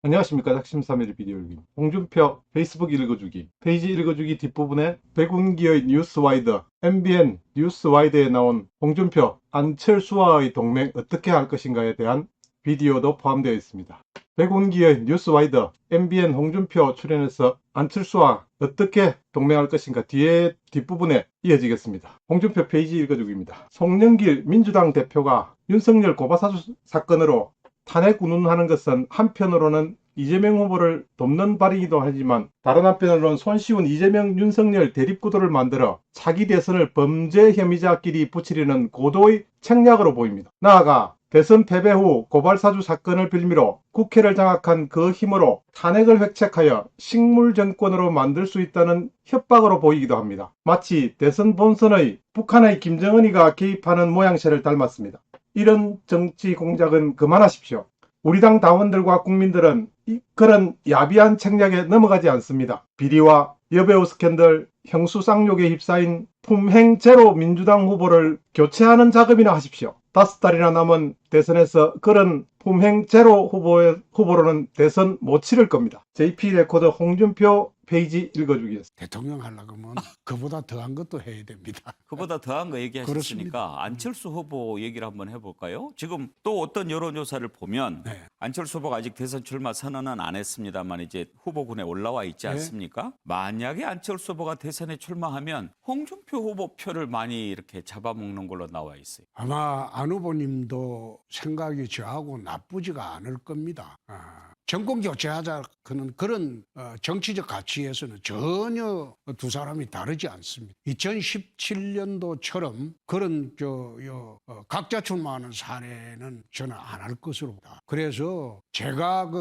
안녕하십니까. 작심삼일 비디오입니다. 홍준표 페이스북 읽어주기 페이지 읽어주기 뒷부분에 백운기의 뉴스와이드 MBN 뉴스와이드에 나온 홍준표 안철수와의 동맹 어떻게 할 것인가에 대한 비디오도 포함되어 있습니다. 백운기의 뉴스와이드 MBN 홍준표 출연해서 안철수와 어떻게 동맹할 것인가 뒷부분에 이어지겠습니다. 홍준표 페이지 읽어주기입니다. 송영길 민주당 대표가 윤석열 고발사주 사건으로 탄핵 운운하는 것은 한편으로는 이재명 후보를 돕는 발이기도 하지만 다른 한편으로는 손쉬운 이재명 윤석열 대립구도를 만들어 차기 대선을 범죄 혐의자끼리 붙이려는 고도의 책략으로 보입니다. 나아가 대선 패배 후 고발사주 사건을 빌미로 국회를 장악한 그 힘으로 탄핵을 획책하여 식물 정권으로 만들 수 있다는 협박으로 보이기도 합니다. 마치 대선 본선의 북한의 김정은이가 개입하는 모양새를 닮았습니다. 이런 정치 공작은 그만하십시오. 우리 당 당원들과 국민들은 그런 야비한 책략에 넘어가지 않습니다. 비리와 여배우 스캔들, 형수 쌍욕에 휩싸인 품행 제로 민주당 후보를 교체하는 작업이나 하십시오. 5달이나 남은 대선에서 그런 품행 제로 후보로는 대선 못 치를 겁니다. JP 레코드 홍준표 페이지 읽어주기였습니다. 대통령 하려고 하면 그보다 더한 것도 해야 됩니다. 그보다 더한 거 얘기하셨으니까 안철수 후보 얘기를 한번 해볼까요? 지금 또 어떤 여론조사를 보면 네. 안철수 후보가 아직 대선 출마 선언은 안 했습니다만 이제 후보군에 올라와 있지 않습니까? 만약에 안철수 후보가 대선에 출마하면 홍준표 후보 표를 많이 이렇게 잡아먹는 걸로 나와 있어요. 아마 안 후보님도 생각이 저하고 나쁘지가 않을 겁니다. 정권 교체하자 그런 정치적 가치에서는 전혀 두 사람이 다르지 않습니다. 2017년도처럼 그런 각자 출마하는 사례는 저는 안 할 것으로 봅니다. 그래서 제가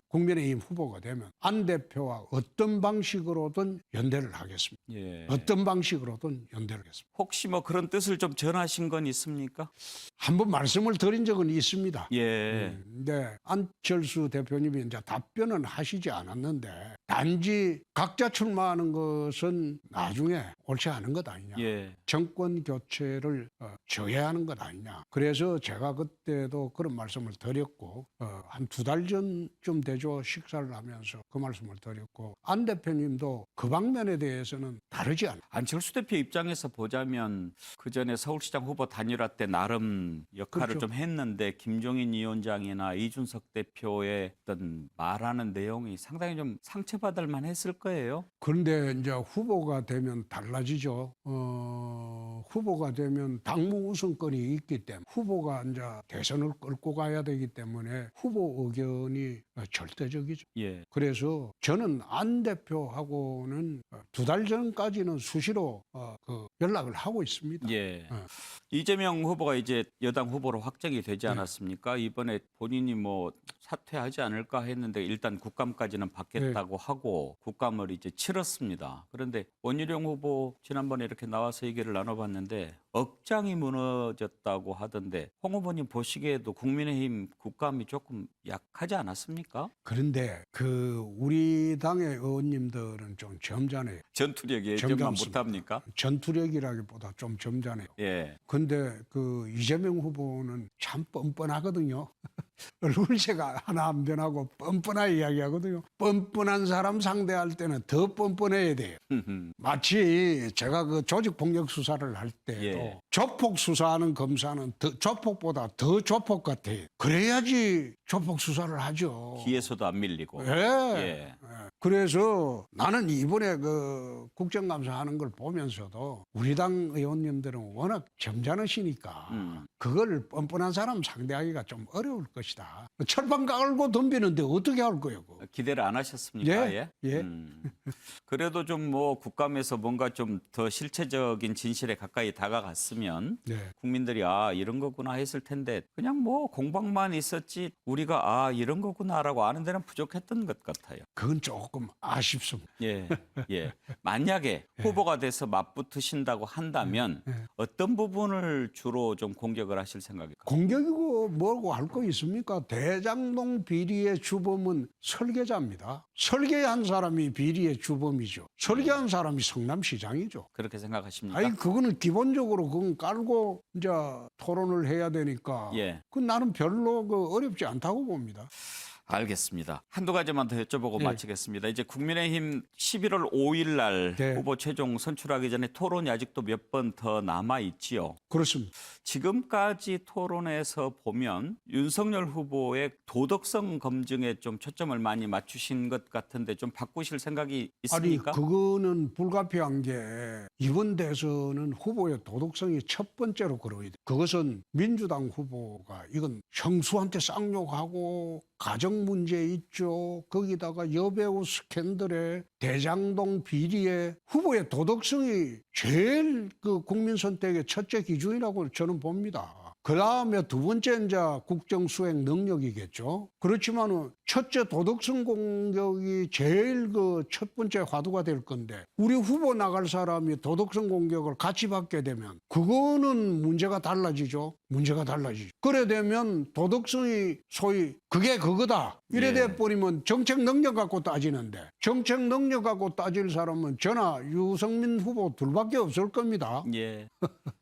국민의힘 후보가 되면 안 대표와 어떤 방식으로든 연대를 하겠습니다. 예. 어떤 방식으로든 연대를 하겠습니다. 혹시 뭐 그런 뜻을 좀 전하신 건 있습니까? 한번 말씀을 드린 적은 있습니다. 예. 근데 안철수 대표님이 이제 답변은 하시지 않았는데 단지 각자 출마하는 것은 나중에 옳지 않은 것 아니냐. 예. 정권 교체를 저해하는 것 아니냐. 그래서 제가 그때도 그런 말씀을 드렸고 한 2달 전쯤 되죠. 식사를 하면서 그 말씀을 드렸고 안 대표님도 그 방면에 대해서는 다르지 않아요. 안철수 대표 입장에서 보자면 그 전에 서울시장 후보 단일화 때 나름 역할을 그렇죠. 좀 했는데 김종인 위원장이나 이준석 대표의 어떤 말하는 내용이 상당히 좀 상처받을 만했을 거예요. 그런데 이제 후보가 되면 달라지죠. 후보가 되면 당무 우선권이 있기 때문에 후보가 이제 대선을 끌고 가야 되기 때문에 후보 의견이 절대적이죠. 예. 그래서 저는 안 대표하고는 2달 전까지는 수시로 연락을 하고 있습니다. 예. 이재명 후보가 이제 여당 후보로 확정이 되지 않았습니까? 이번에 본인이 뭐 사퇴하지 않을까 했는데 일단 국감까지는 받겠다고 하고 국감을 이제 치렀습니다. 그런데 원희룡 후보 지난번에 이렇게 나와서 얘기를 나눠봤는데 억장이 무너졌다고 하던데 홍 후보님 보시기에도 국민의힘 국감이 조금 약하지 않았습니까? 그런데 우리 당의 의원님들은 좀 점잖아요. 전투력 예전만 점잖습니다. 못합니까? 전투력이라기보다 좀 점잖아요. 예. 근데 이재명 후보는 참 뻔뻔하거든요. 얼굴새가 하나 안 변하고 뻔뻔하게 이야기하거든요. 뻔뻔한 사람 상대할 때는 더 뻔뻔해야 돼요. 마치 제가 조직폭력 수사를 할 때도 예. 조폭 수사하는 검사는 조폭보다 더 조폭 같아요. 그래야지 조폭 수사를 하죠. 뒤에서도 안 밀리고. 예. 예. 그래서 나는 이번에 국정감사하는 걸 보면서도 우리 당 의원님들은 워낙 점잖으시니까 그걸 뻔뻔한 사람 상대하기가 좀 어려울 것이다. 철판 깔고 덤비는데 어떻게 할 거예요? 기대를 안 하셨습니까? 예. 예. 그래도 좀 뭐 국감에서 뭔가 좀 더 실체적인 진실에 가까이 다가갔으면 네. 국민들이 아 이런 거구나 했을 텐데 그냥 뭐 공방만 있었지 우리가 아 이런 거구나라고 아는 데는 부족했던 것 같아요. 그건 조금 아쉽습니다. 예, 예. 만약에 후보가 돼서 맞붙으신다고 한다면 어떤 부분을 주로 좀 공격을 하실 생각일까요? 공격이고 뭐고 할 거 있습니까? 대장동 비리의 주범은 설계자입니다. 설계한 사람이 비리의 주범이죠. 설계한 사람이 성남시장이죠. 그렇게 생각하십니까? 아니 그거는 기본적으로 그건 깔고 이제 토론을 해야 되니까 예. 그 나는 별로 어렵지 않다고 봅니다. 알겠습니다. 한두 가지만 더 여쭤보고 예. 마치겠습니다. 이제 국민의힘 11월 5일 날 네. 후보 최종 선출하기 전에 토론이 아직도 몇 번 더 남아 있지요. 그렇습니다. 지금까지 토론에서 보면 윤석열 후보의 도덕성 검증에 좀 초점을 많이 맞추신 것 같은데 좀 바꾸실 생각이 있습니까? 아니 그거는 불가피한 게 이번 대선은 후보의 도덕성이 첫 번째로 걸어야 돼. 그것은 민주당 후보가 이건 형수한테 쌍욕하고 가정 문제 있죠. 거기다가 여배우 스캔들에 대장동 비리에 후보의 도덕성이 제일 그 국민 선택의 첫째 기준이라고 저는 봅니다. 그 다음에 두 번째 이제 국정 수행 능력이겠죠. 그렇지만은 첫째 도덕성 공격이 제일 그 첫 번째 화두가 될 건데 우리 후보 나갈 사람이 도덕성 공격을 같이 받게 되면 그거는 문제가 달라지죠. 문제가 달라지죠. 그래 되면 도덕성이 소위 그게 그거다. 이래 예. 돼 버리면 정책 능력 갖고 따지는데 정책 능력 갖고 따질 사람은 저나 유승민 후보 둘밖에 없을 겁니다. 예.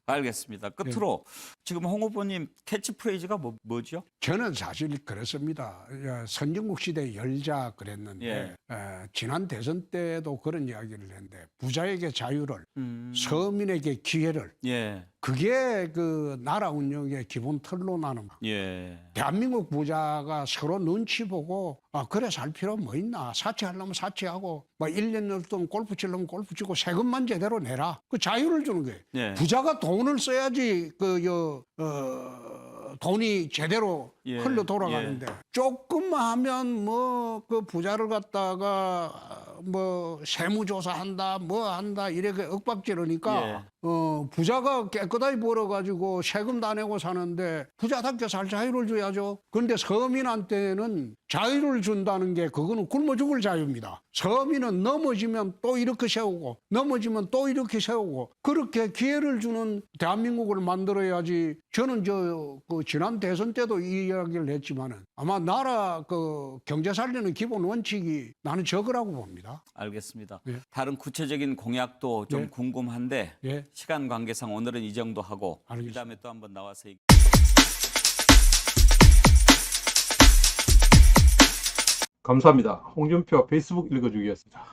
알겠습니다. 끝으로 지금 홍 후보님 캐치프레이즈가 뭐죠? 저는 사실 그렇습니다. 선진국 시대 열자 그랬는데 예. 지난 대선 때도 그런 이야기를 했는데 부자에게 자유를 음. 서민에게 기회를 예. 그게 그 나라 운영의 기본 틀로 나는 거. 예. 대한민국 부자가 서로 눈치 보고 그래 살 필요 뭐 있나 사치하려면 사치하고 뭐 1년 동안 골프 치려면 골프 치고 세금만 제대로 내라 그 자유를 주는 거예요. 예. 부자가 돈을 써야지 돈이 제대로 예, 흘러 돌아가는데 조금만 하면 뭐 그 부자를 갖다가 뭐 세무조사한다 뭐 한다 이렇게 윽박지르니까 부자가 깨끗하게 벌어가지고 세금 다 내고 사는데 부자답게 살 자유를 줘야죠. 그런데 서민한테는 자유를 준다는 게 그거는 굶어 죽을 자유입니다. 서민은 넘어지면 또 이렇게 세우고 넘어지면 또 이렇게 세우고 그렇게 기회를 주는 대한민국을 만들어야지. 저는 그 지난 대선 때도 이 이야기를 했지만은 아마 나라 그 경제 살리는 기본 원칙이 나는 저거라고 봅니다. 알겠습니다. 예. 다른 구체적인 공약도 좀 예. 궁금한데 예. 시간 관계상 오늘은 이 정도 하고 알겠습니다. 그다음에 또 한번 나와서 감사합니다. 홍준표 페이스북 읽어주기였습니다.